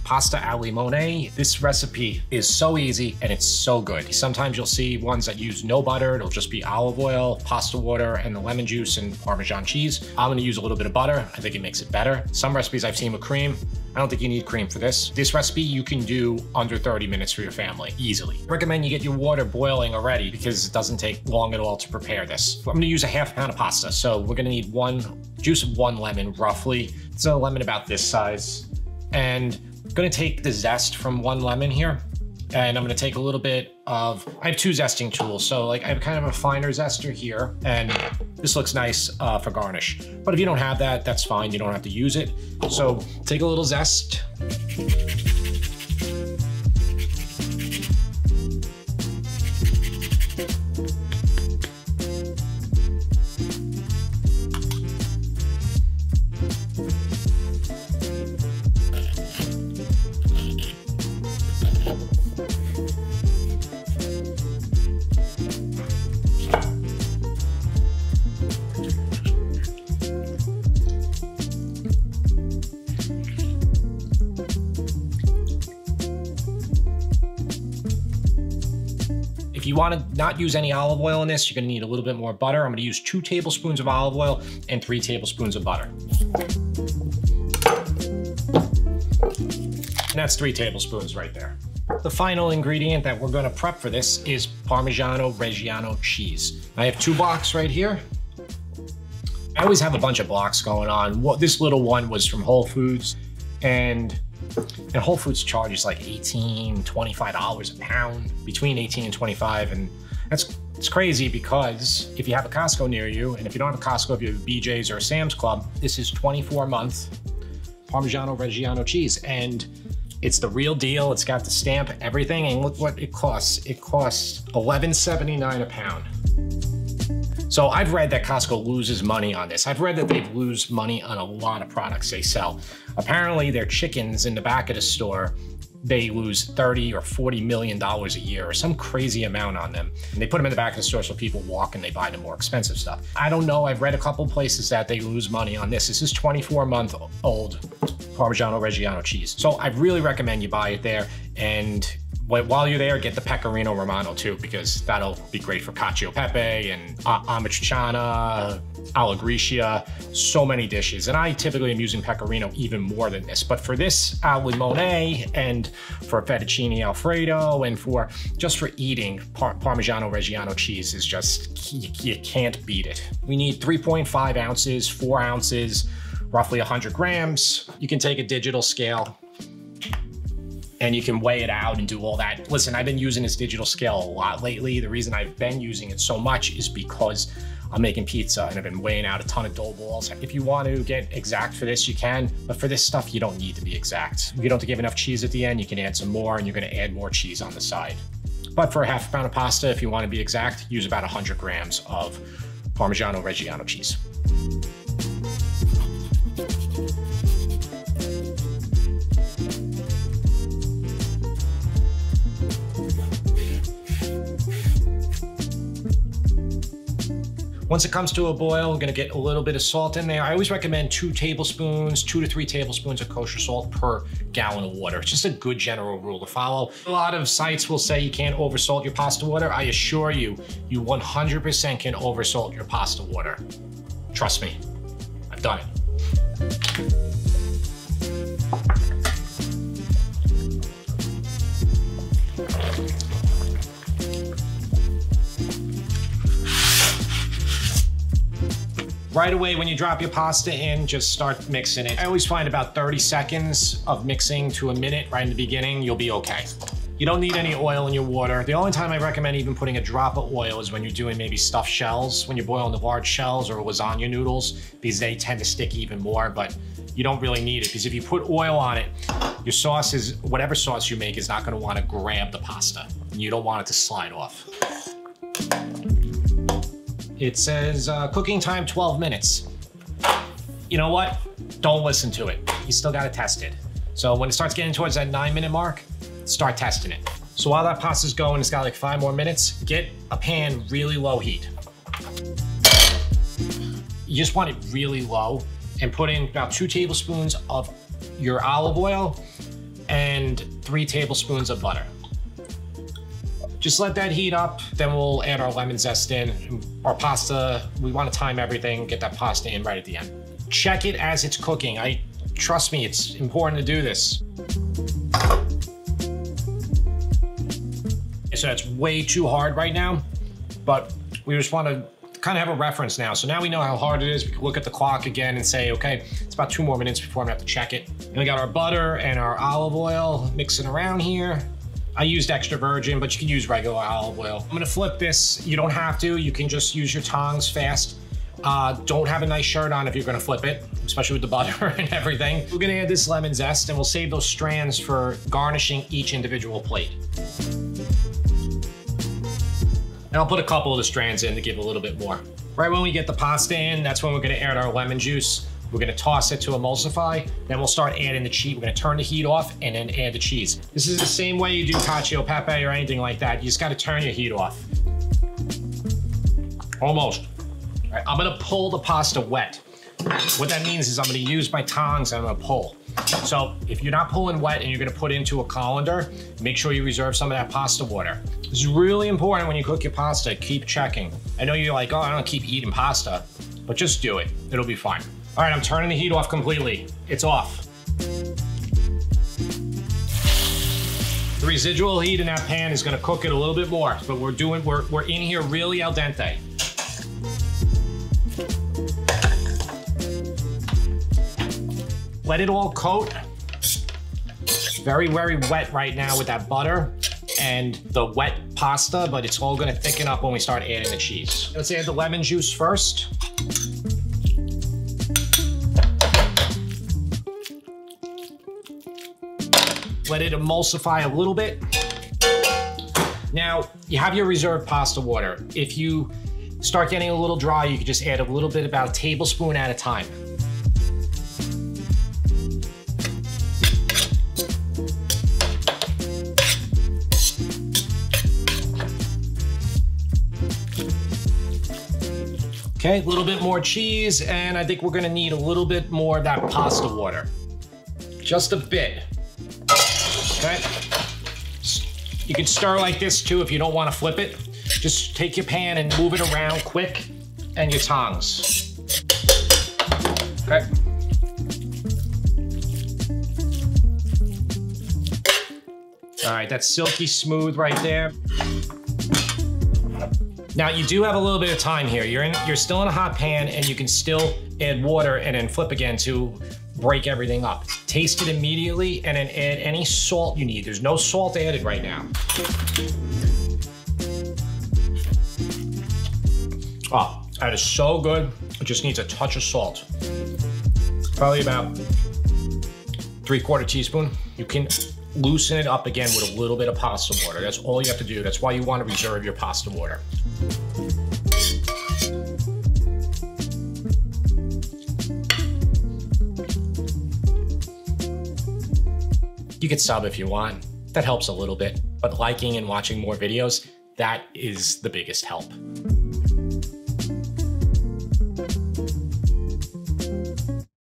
pasta al limone. This recipe is so easy and it's so good. Sometimes you'll see ones that use no butter. It'll just be olive oil, pasta water, and the lemon juice and Parmesan cheese. I'm gonna use a little bit of butter. I think it makes it better. Some recipes I've seen with cream, I don't think you need cream for this. This recipe you can do under 30 minutes for your family, easily. I recommend you get your water boiling already because it doesn't take long at all to prepare this. I'm gonna use a half pound of pasta. So we're gonna need juice of one lemon, roughly. It's a lemon about this size. And I'm gonna take the zest from one lemon here. And I'm gonna take a little bit of, I have two zesting tools. So like I have kind of a finer zester here, and this looks nice for garnish. But if you don't have that, that's fine. You don't have to use it. So take a little zest. If you want to not use any olive oil in this, you're going to need a little bit more butter. I'm going to use 2 tablespoons of olive oil and 3 tablespoons of butter. And that's 3 tablespoons right there. The final ingredient that we're going to prep for this is Parmigiano Reggiano cheese. I have 2 blocks right here. I always have a bunch of blocks going on. This little one was from Whole Foods, and Whole Foods charges like $18, $25 a pound, between 18 and 25. And it's crazy because if you have a Costco near you, and if you don't have a Costco, if you have a BJ's or a Sam's Club, this is 24-month Parmigiano Reggiano cheese. And it's the real deal. It's got the stamp, everything. And look what it costs. It costs $11.79 a pound. So I've read that Costco loses money on this. I've read that they lose money on a lot of products they sell. Apparently their chickens in the back of the store, they lose $30 or $40 million a year or some crazy amount on them. And they put them in the back of the store so people walk and they buy the more expensive stuff. I don't know, I've read a couple places that they lose money on this. This is 24-month-old Parmigiano Reggiano cheese. So I really recommend you buy it there. And while you're there, get the Pecorino Romano too, because that'll be great for cacio pepe and amatriciana, alla gricia, so many dishes. And I typically am using Pecorino even more than this, but for this al limone and for Fettuccine Alfredo and just for eating, Parmigiano Reggiano cheese is just, you can't beat it. We need 3.5 ounces, 4 ounces, roughly 100 grams. You can take a digital scale and you can weigh it out and do all that. Listen, I've been using this digital scale a lot lately. The reason I've been using it so much is because I'm making pizza and I've been weighing out a ton of dough balls. If you want to get exact for this, you can, but for this stuff, you don't need to be exact. If you don't give enough cheese at the end, you can add some more and you're gonna add more cheese on the side. But for a half pound of pasta, if you want to be exact, use about 100 grams of Parmigiano Reggiano cheese. Once it comes to a boil, we're gonna get a little bit of salt in there. I always recommend 2 to 3 tablespoons of kosher salt per gallon of water. It's just a good general rule to follow. A lot of sites will say you can't oversalt your pasta water. I assure you, you 100% can oversalt your pasta water. Trust me, I've done it. Right away, when you drop your pasta in, just start mixing it. I always find about 30 seconds of mixing to a minute right in the beginning, you'll be okay. You don't need any oil in your water. The only time I recommend even putting a drop of oil is when you're doing maybe stuffed shells, when you're boiling the large shells or lasagna noodles, because they tend to stick even more, but you don't really need it, because if you put oil on it, your sauce is, whatever sauce you make is not gonna wanna grab the pasta. And you don't want it to slide off. It says cooking time 12 minutes. You know what? Don't listen to it. You still gotta test it. So when it starts getting towards that 9-minute mark, start testing it. So while that pasta's going, it's got like 5 more minutes, get a pan really low heat. You just want it really low and put in about 2 tablespoons of your olive oil and 3 tablespoons of butter. Just let that heat up, then we'll add our lemon zest in. Our pasta, we want to time everything, get that pasta in right at the end. Check it as it's cooking. Trust me, it's important to do this. So that's way too hard right now, but we just want to kind of have a reference now. So now we know how hard it is. We can look at the clock again and say, okay, it's about 2 more minutes before I'm gonna have to check it. And we got our butter and our olive oil mixing around here. I used extra virgin, but you can use regular olive oil. I'm gonna flip this. You don't have to. You can just use your tongs fast. Don't have a nice shirt on if you're gonna flip it, especially with the butter and everything. We're gonna add this lemon zest and we'll save those strands for garnishing each individual plate. And I'll put a couple of the strands in to give a little bit more. Right when we get the pasta in, that's when we're gonna add our lemon juice. We're gonna toss it to emulsify. Then we'll start adding the cheese. We're gonna turn the heat off and then add the cheese. This is the same way you do cacio e pepe or anything like that. You just gotta turn your heat off. Almost. All right, I'm gonna pull the pasta wet. What that means is I'm gonna use my tongs and I'm gonna pull. So if you're not pulling wet and you're gonna put into a colander, make sure you reserve some of that pasta water. This is really important when you cook your pasta. Keep checking. I know you're like, oh, I don't keep eating pasta, but just do it. It'll be fine. All right, I'm turning the heat off completely. It's off. The residual heat in that pan is gonna cook it a little bit more, but we're in here really al dente. Let it all coat. Very, very wet right now with that butter and the wet pasta, but it's all gonna thicken up when we start adding the cheese. Let's add the lemon juice first. Let it emulsify a little bit. Now, you have your reserved pasta water. If you start getting a little dry, you can just add a little bit, about a tablespoon at a time. Okay, a little bit more cheese, and I think we're gonna need a little bit more of that pasta water. Just a bit. Okay. You can stir like this too if you don't want to flip it. Just take your pan and move it around quick, and your tongs. Okay. All right, that's silky smooth right there. Now you do have a little bit of time here. You're still in a hot pan and you can still add water and then flip again to break everything up. Taste it immediately and then add any salt you need. There's no salt added right now. Oh, that is so good. It just needs a touch of salt. Probably about 3/4 teaspoon. You can loosen it up again with a little bit of pasta water. That's all you have to do. That's why you want to reserve your pasta water. You can sub if you want. That helps a little bit, but liking and watching more videos, that is the biggest help.